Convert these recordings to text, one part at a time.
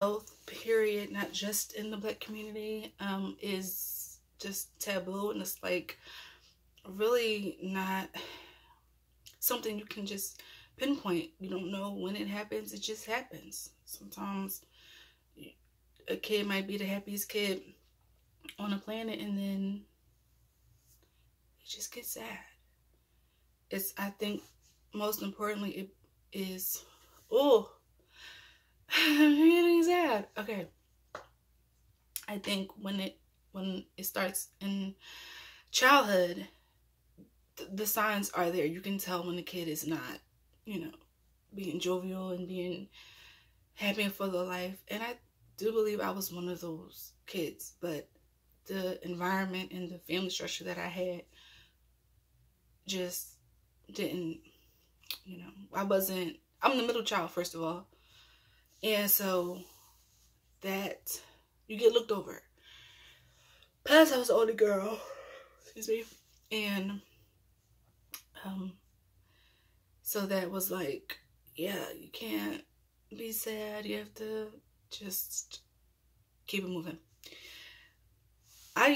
health, period, not just in the Black community, is just taboo, and it's like really not something you can just pinpoint. You don't know when it happens, it just happens. Sometimes a kid might be the happiest kid on the planet, and then it just gets sad. I think most importantly, it is, oh, I'm getting sad. Okay. I think when it starts in childhood, the signs are there. You can tell when the kid is not, being jovial and being happy and full of life. And I do believe I was one of those kids, but the environment and the family structure that I had just didn't, I'm the middle child, first of all. And so that you get looked over. Plus, I was the only girl. Excuse me. And so that was like, yeah, you can't be sad. You have to just keep it moving. I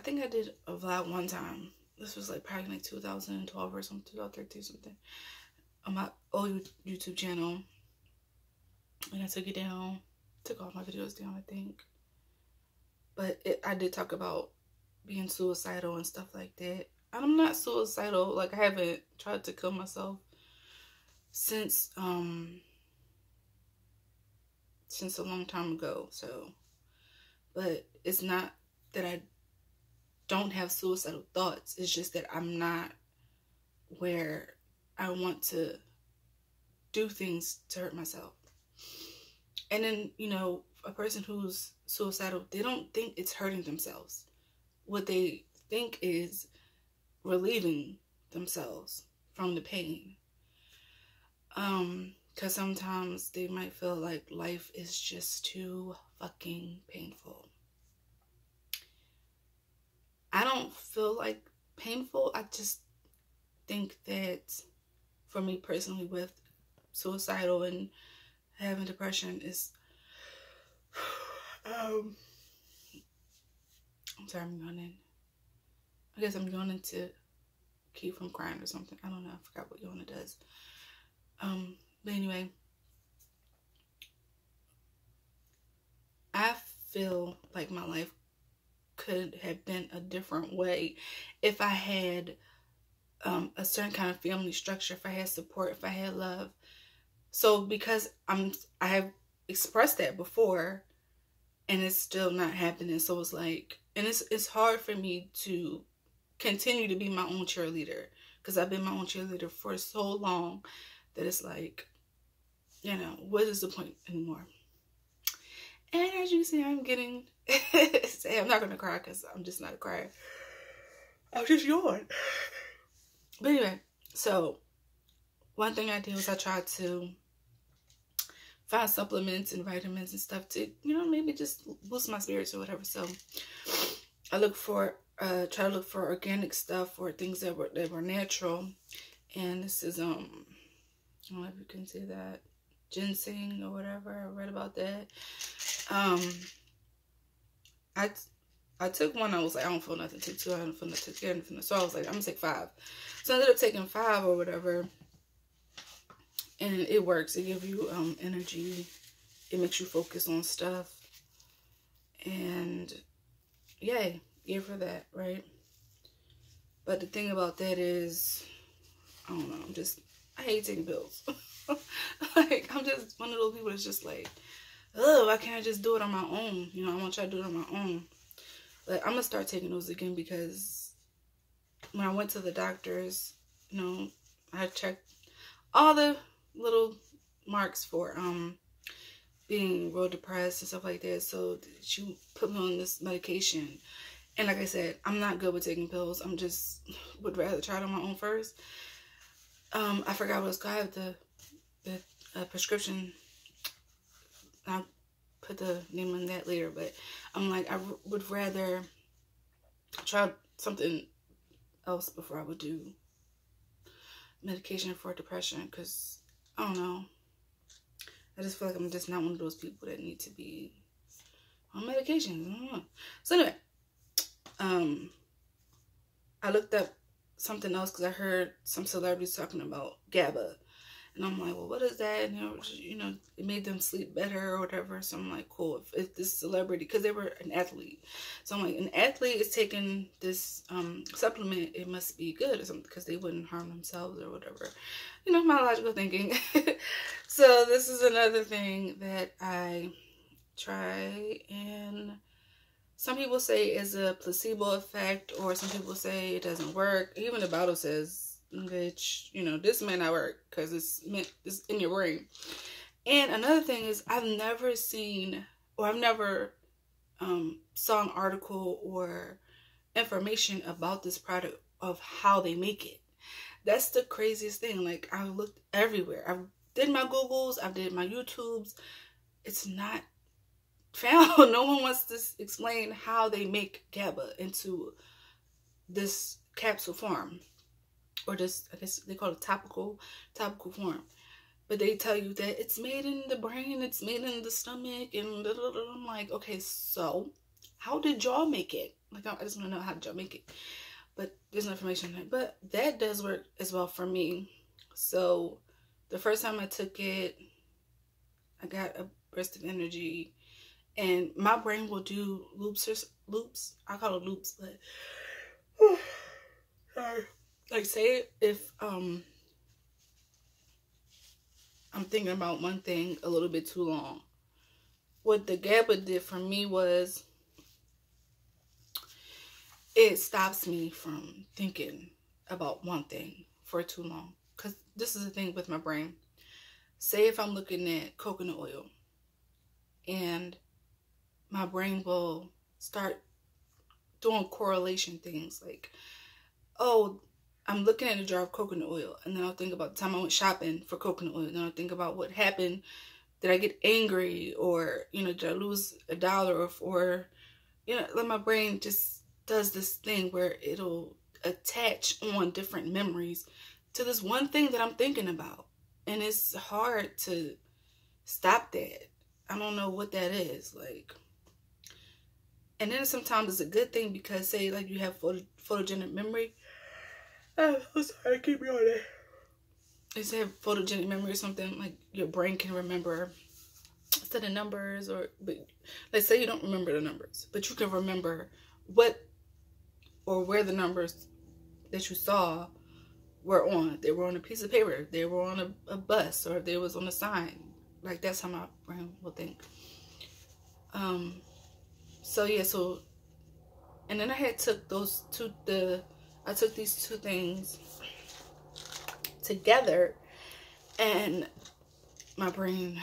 think I did a vlog one time. This was like probably like 2012 or something, 2013 something, on my old YouTube channel. And I took it down. Took all my videos down, I think. But I did talk about being suicidal and stuff like that. And I'm not suicidal. Like, I haven't tried to kill myself since a long time ago. So, but it's not that I don't have suicidal thoughts. It's just that I'm not where I want to do things to hurt myself. And then, a person who's suicidal, they don't think it's hurting themselves. What they think is relieving themselves from the pain. Because sometimes they might feel like life is just too fucking painful. I don't feel like painful. I just think that for me personally, with suicidal and having depression, is I'm sorry, I'm yawning. I guess I'm yawning to keep from crying or something. I don't know. I forgot what yawning does. But anyway, I feel like my life could have been a different way if I had a certain kind of family structure, if I had support, if I had love. So because I have expressed that before, and it's still not happening. So it's like, and it's hard for me to continue to be my own cheerleader, because I've been my own cheerleader for so long that it's like, what is the point anymore? And as you see, I'm getting sad. I'm not gonna cry because I'm just not a crier. I'll just yawn. But anyway, so one thing I did was I tried to find supplements and vitamins and stuff to, maybe just boost my spirits or whatever. So I try to look for organic stuff or things that were natural. And this is, I don't know if you can see that, ginseng or whatever. I read about that. I took one. I was like, I don't feel nothing. Took two. I don't feel nothing. Took anything. So I was like, I'm gonna take 5. So I ended up taking 5 or whatever. And it works. It gives you energy. It makes you focus on stuff. And yay for that, right? But the thing about that is, I don't know, I hate taking pills. Like, I'm just one of those people that's just like, oh, why can't I just do it on my own? I want to try to do it on my own. But I'm going to start taking those again, because when I went to the doctors, I checked all the little marks for being real depressed and stuff like that. So she put me on this medication. And like I said, I'm not good with taking pills. I'm just would rather try it on my own first. I forgot what it's called. I have the prescription. I'll put the name on that later. But I'm like, I would rather try something else before I would do medication for depression, because I don't know. I just feel like I'm just not one of those people that need to be on medication. I don't know. So anyway, I looked up something else because I heard some celebrities talking about GABA. And I'm like, well, what is that? And, it made them sleep better or whatever. So I'm like, cool. If this celebrity, because they were an athlete. So I'm like, an athlete is taking this supplement, it must be good or something because they wouldn't harm themselves or whatever. My logical thinking. So this is another thing that I try, and some people say it's a placebo effect, or some people say it doesn't work. Even the bottle says, which, this may not work because it's in your brain. And another thing is, I've never saw an article or information about this product of how they make it. That's the craziest thing. Like, I looked everywhere. I did my Googles, I did my YouTubes. It's not found. No one wants to explain how they make GABA into this capsule form. Or just, I guess they call it topical form. But they tell you that it's made in the brain, it's made in the stomach, and blah, blah, blah. I'm like, okay, so how did y'all make it? Like, I just want to know, how did y'all make it? But there's no information on that. But that does work as well for me. So the first time I took it, I got a burst of energy, and my brain will do loops. I call it loops, but sorry. Like, say if I'm thinking about one thing a little bit too long. What the GABA did for me was it stops me from thinking about one thing for too long. Because this is the thing with my brain. Say if I'm looking at coconut oil, and my brain will start doing correlation things like, oh, I'm looking at a jar of coconut oil, and then I'll think about the time I went shopping for coconut oil, and then I'll think about what happened. Did I get angry, or, did I lose $1, or like, my brain just does this thing where it'll attach on different memories to this one thing that I'm thinking about. And it's hard to stop that. I don't know what that is, like. And then sometimes it's a good thing because, say, like, you have photogenic memory. I'm so sorry, keep me on that. They say photogenic memory or something, like your brain can remember a set of numbers, but let's say you don't remember the numbers, but you can remember what or where the numbers that you saw were on. They were on a piece of paper, they were on a bus, or they was on a sign. Like, that's how my brain will think. So yeah, and then I had took I took these two things together, and my brain,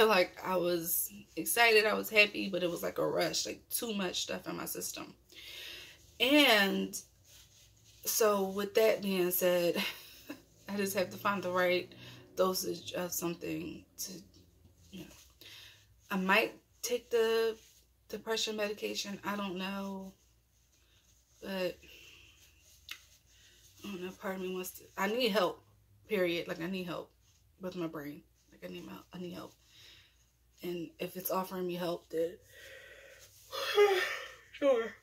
like, I was excited, I was happy, but it was like a rush, like too much stuff in my system. And so with that being said, I just have to find the right dosage of something to, I might take the depression medication, I don't know, but I don't know, part of me wants to, I need help, period. Like, I need help with my brain. Like, I need help. And if it's offering me help, then sure.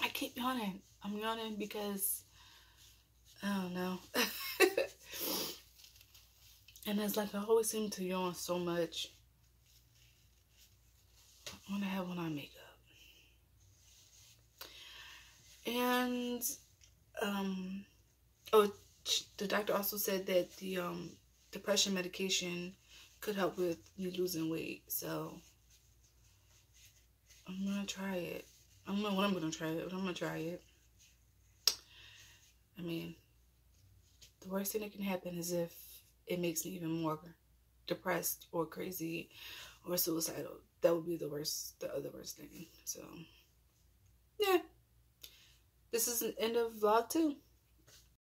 I keep yawning. I'm yawning because, I don't know. And it's like, I always seem to yawn so much when I have on makeup. And, the doctor also said that the depression medication could help with me losing weight. So I'm gonna try it. I don't know when I'm gonna try it, but I'm gonna try it. I mean, the worst thing that can happen is if it makes me even more depressed or crazy or suicidal. That would be the other worst thing. So yeah, this is the end of vlog 2.